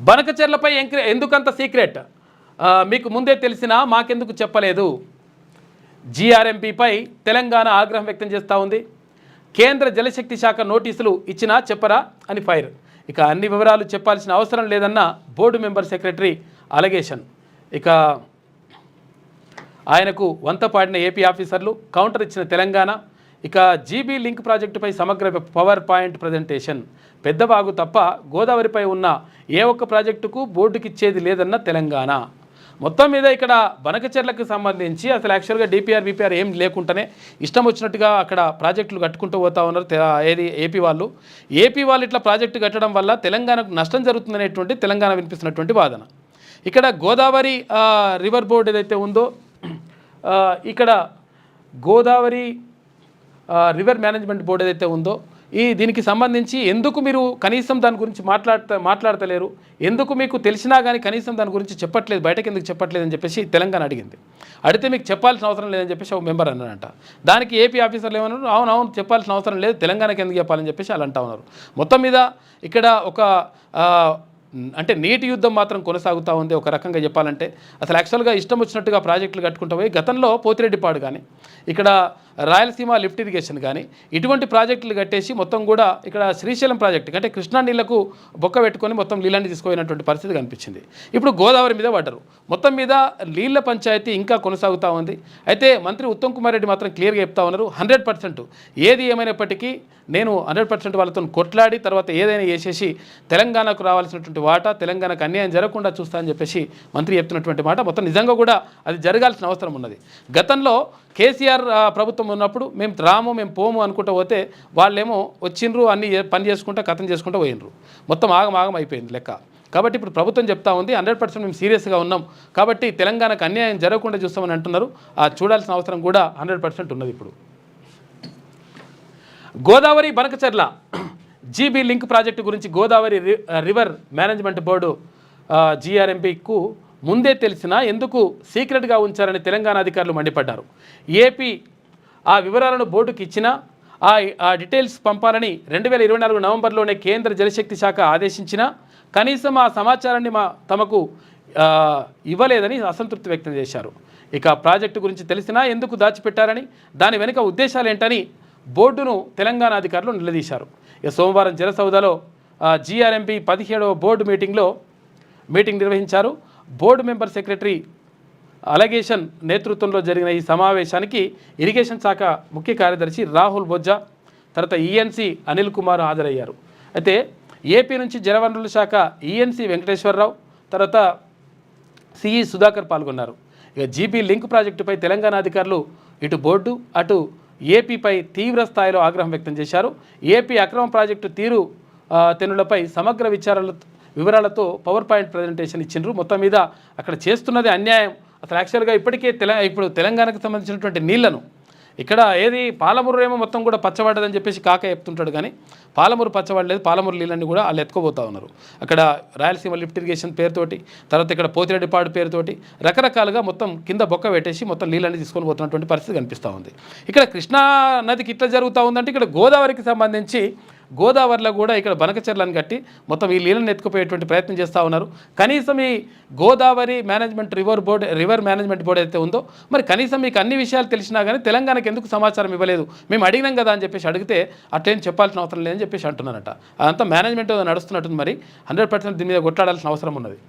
బనకచెర్లపై ఎందుకంత సీక్రెట్? మీకు ముందే తెలిసినా మాకెందుకు చెప్పలేదు? జీఆర్ఎంపీపై తెలంగాణ ఆగ్రహం వ్యక్తం చేస్తూ ఉంది. కేంద్ర జలశక్తి శాఖ నోటీసులు ఇచ్చినా చెప్పరా అని ఫైర్. ఇక అన్ని వివరాలు చెప్పాల్సిన అవసరం లేదన్న బోర్డు మెంబర్ సెక్రటరీ అలగేషన్. ఇక ఆయనకు వంతపాడిన ఏపీ ఆఫీసర్లు, కౌంటర్ ఇచ్చిన తెలంగాణ. ఇక జీబీ లింక్ ప్రాజెక్టుపై సమగ్ర పవర్ పాయింట్ ప్రజెంటేషన్. పెద్దవాగు తప్ప గోదావరిపై ఉన్న ఏ ఒక్క ప్రాజెక్టుకు బోర్డుకి ఇచ్చేది లేదన్న తెలంగాణ. మొత్తం మీద ఇక్కడ బనకచెర్లకు సంబంధించి అసలు యాక్చువల్గా డిపిఆర్ బీపీఆర్ ఏం లేకుండానే ఇష్టం వచ్చినట్టుగా అక్కడ ప్రాజెక్టులు కట్టుకుంటూ పోతా ఉన్నారు. ఏపీ వాళ్ళు ఇట్లా ప్రాజెక్టు కట్టడం వల్ల తెలంగాణకు నష్టం జరుగుతుందనేటువంటి తెలంగాణ వినిపిస్తున్నటువంటి వాదన. ఇక్కడ గోదావరి రివర్ బోర్డు ఏదైతే ఉందో, ఇక్కడ గోదావరి రివర్ మేనేజ్మెంట్ బోర్డు ఏదైతే ఉందో, దీనికి సంబంధించి ఎందుకు మీరు కనీసం దాని గురించి మాట్లాడతలేరు? ఎందుకు మీకు తెలిసినా కానీ కనీసం దాని గురించి చెప్పట్లేదు, బయటకు ఎందుకు చెప్పట్లేదు అని చెప్పేసి తెలంగాణ అడిగింది. అడిగితే మీకు చెప్పాల్సిన అవసరం లేదని చెప్పేసి ఒక మెంబర్ అన్నారంట. దానికి ఏపీ ఆఫీసర్లు ఏమన్నారు, అవును చెప్పాల్సిన అవసరం లేదు, తెలంగాణకి ఎందుకు చెప్పాలని చెప్పేసి వాళ్ళు అంటా ఉన్నారు. మొత్తం మీద ఇక్కడ ఒక అంటే నీటి యుద్ధం మాత్రం కొనసాగుతూ ఉంది. ఒక రకంగా చెప్పాలంటే అసలు యాక్చువల్గా ఇష్టం వచ్చినట్టుగా ప్రాజెక్టులు కట్టుకుంటూ పోయి గతంలో పోతిరెడ్డిపాడు కానీ, ఇక్కడ రాయలసీమ లిఫ్ట్ ఇరిగేషన్ కానీ ఇటువంటి ప్రాజెక్టులు కట్టేసి మొత్తం కూడా ఇక్కడ శ్రీశైలం ప్రాజెక్టు అంటే కృష్ణా నీళ్లకు బొక్క పెట్టుకొని మొత్తం నీళ్ళని తీసుకుపోయినటువంటి పరిస్థితి కనిపించింది. ఇప్పుడు గోదావరి మీద పడ్డరు. మొత్తం మీద నీళ్ల పంచాయతీ ఇంకా కొనసాగుతూ ఉంది. అయితే మంత్రి ఉత్తమ్ కుమార్ రెడ్డి మాత్రం క్లియర్గా చెప్తా ఉన్నారు, 100% ఏది ఏమైనప్పటికీ నేను 100% వాళ్ళతో కొట్లాడి తర్వాత ఏదైనా చేసేసి తెలంగాణకు రావాల్సినటువంటి వాటా, తెలంగాణకు అన్యాయం జరగకుండా చూస్తా అని చెప్పేసి మంత్రి చెప్తున్నటువంటి మాట మొత్తం నిజంగా కూడా అది జరగాల్సిన అవసరం ఉన్నది. గతంలో కేసీఆర్ ప్రభుత్వం ఉన్నప్పుడు మేము పోము అనుకుంటూ పోతే వాళ్ళేమో వచ్చిండ్రు, అన్ని పని చేసుకుంటా కథం చేసుకుంటూ పోయినరు. మొత్తం ఆగం అయిపోయింది లెక్క. కాబట్టి ఇప్పుడు ప్రభుత్వం చెప్తా ఉంది 100% మేము సీరియస్గా ఉన్నాం, కాబట్టి తెలంగాణకు అన్యాయం జరగకుండా చూస్తామని అంటున్నారు. చూడాల్సిన అవసరం కూడా 100% ఉన్నది. ఇప్పుడు Godavari Banakacherla GB link project గురించి గోదావరి రివర్ మేనేజ్మెంట్ బోర్డు జీఆర్ఎంపీకు ముందే తెలిసినా ఎందుకు సీక్రెట్గా ఉంచారని తెలంగాణ అధికారులు మండిపడ్డారు. ఏపీ ఆ వివరాలను బోర్డుకి ఇచ్చినా ఆ డీటెయిల్స్ పంపాలని 2024 నవంబర్లోనే కేంద్ర జలశక్తి శాఖ ఆదేశించినా కనీసం ఆ సమాచారాన్ని తమకు ఇవ్వలేదని అసంతృప్తి వ్యక్తం చేశారు. ఇక ప్రాజెక్టు గురించి తెలిసినా ఎందుకు దాచిపెట్టారని, దాని వెనుక ఉద్దేశాలేంటని బోర్డును తెలంగాణ అధికారులు నిలదీశారు. ఇక సోమవారం జలసౌదలో జీఆర్ఎంపీ 17వ బోర్డు మీటింగ్ నిర్వహించారు. బోర్డు మెంబర్ సెక్రటరీ అలగేషన్ నేతృత్వంలో జరిగిన ఈ సమావేశానికి ఇరిగేషన్ శాఖ ముఖ్య కార్యదర్శి రాహుల్ బొజ్జా, తర్వాత ఈఎన్సీ అనిల్ కుమార్ హాజరయ్యారు. అయితే ఏపీ నుంచి జలవనరుల శాఖ ఈఎన్సీ వెంకటేశ్వరరావు, తర్వాత సిఈ సుధాకర్ పాల్గొన్నారు. ఇక జీబీ లింక్ ప్రాజెక్టుపై తెలంగాణ అధికారులు ఇటు బోర్డు అటు ఏపీపై తీవ్ర స్థాయిలో ఆగ్రహం వ్యక్తం చేశారు. ఏపీ అక్రమ ప్రాజెక్టు తెన్నులపై సమగ్ర వివరాలతో పవర్ పాయింట్ ప్రజెంటేషన్ ఇచ్చిండ్రు. మొత్తం మీద అక్కడ చేస్తున్నది అన్యాయం. అసలు యాక్చువల్గా ఇప్పటికే ఇప్పుడు తెలంగాణకు సంబంధించినటువంటి నీళ్లను ఇక్కడ పాలమూరు ఏమో మొత్తం కూడా పచ్చబడ్డదని చెప్పేసి కాక చెప్తుంటాడు, కానీ పాలమూరు పచ్చబడలేదు. పాలమూరు నీళ్ళని కూడా వాళ్ళు ఎత్తుకోబోతా ఉన్నారు. అక్కడ రాయలసీమ లిఫ్ట్ ఇరిగేషన్ పేరుతోటి, తర్వాత ఇక్కడ పోతిరెడ్డిపాడు పేరుతోటి రకరకాలుగా మొత్తం కింద బొక్క పెట్టేసి మొత్తం నీళ్ళని తీసుకొని పోతున్నటువంటి పరిస్థితి కనిపిస్తూ ఉంది. ఇక్కడ కృష్ణా నదికి ఇట్లా జరుగుతూ ఉందంటే ఇక్కడ గోదావరికి సంబంధించి గోదావరిలో కూడా ఇక్కడ బనకచెర్లను కట్టి మొత్తం ఈ నీళ్ళని ఎత్తుకుపోయేటువంటి ప్రయత్నం చేస్తూ ఉన్నారు. కనీసం ఈ Godavari management river management board అయితే ఉందో, మరి కనీసం మీకు అన్ని విషయాలు తెలిసినా కానీ తెలంగాణకు ఎందుకు సమాచారం ఇవ్వలేదు, మేము అడిగినాం కదా అని చెప్పేసి అడిగితే అట్లేం చెప్పాల్సిన అవసరం లేదని చెప్పేసి అంటున్నారట. అదంతా మేనేజ్మెంట్ నడుస్తున్నట్టుంది. మరి 100% దీని మీద కొట్లాడాల్సిన అవసరం ఉన్నది.